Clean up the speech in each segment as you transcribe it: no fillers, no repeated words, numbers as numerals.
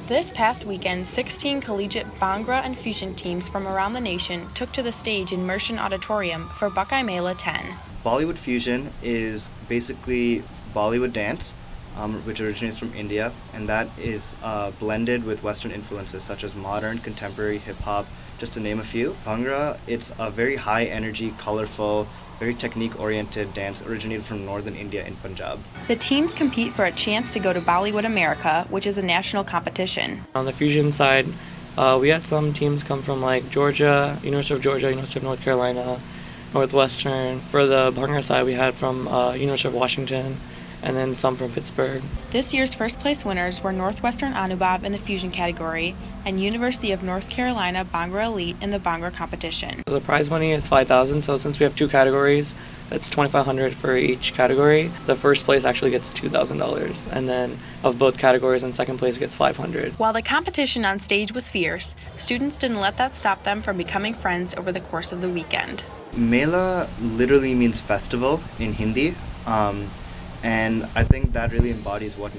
This past weekend, 16 collegiate Bhangra and Fusion teams from around the nation took to the stage in Merchant Auditorium for Buckeye Mela 10. Bollywood Fusion is basically Bollywood dance, which originates from India, and that is blended with Western influences such as modern, contemporary, hip hop, just to name a few. Bhangra, it's a very high energy, colorful, very technique-oriented dance originated from northern India in Punjab. The teams compete for a chance to go to Bollywood America, which is a national competition. On the Fusion side, we had some teams come from like Georgia, University of North Carolina, Northwestern. For the Bhangra side, we had from University of Washington, and then some from Pittsburgh. This year's first place winners were Northwestern Anubhav in the Fusion category and University of North Carolina Bhangra Elite in the Bhangra competition. The prize money is $5,000, so since we have two categories, it's $2,500 for each category. The first place actually gets $2,000, and then of both categories, and second place gets $500. While the competition on stage was fierce, students didn't let that stop them from becoming friends over the course of the weekend. Mela literally means festival in Hindi. And I think that really embodies what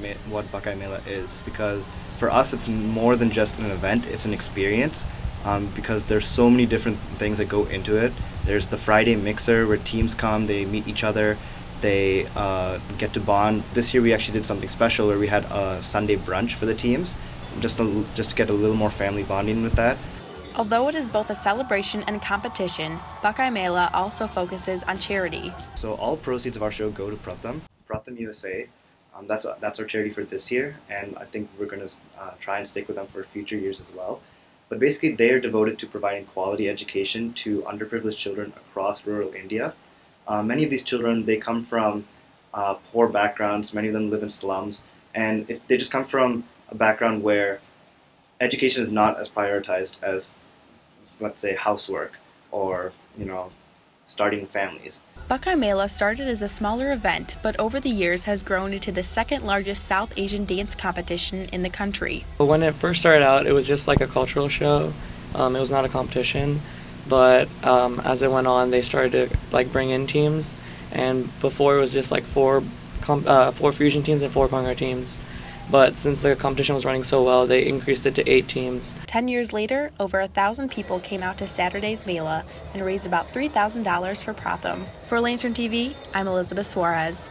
Buckeye Mela is, because for us it's more than just an event, it's an experience, because there's so many different things that go into it. There's the Friday mixer where teams come, they meet each other, they get to bond. This year we actually did something special where we had a Sunday brunch for the teams, just to get a little more family bonding with that. Although it is both a celebration and competition, Buckeye Mela also focuses on charity. So all proceeds of our show go to Pratham USA. That's our charity for this year, and I think we're going to try and stick with them for future years as well. But basically, they are devoted to providing quality education to underprivileged children across rural India. Many of these children, they come from poor backgrounds. Many of them live in slums, and they just come from a background where education is not as prioritized as, let's say, housework or starting families. Buckeye Mela started as a smaller event, but over the years has grown into the second largest South Asian dance competition in the country. When it first started out, it was just like a cultural show. It was not a competition, but as it went on, they started to bring in teams. And before it was just like four Fusion teams and four Bhangra teams. But since the competition was running so well, they increased it to 8 teams. 10 years later, over 1,000 people came out to Saturday's Mela and raised about $3,000 for Pratham. For Lantern TV, I'm Elizabeth Suarez.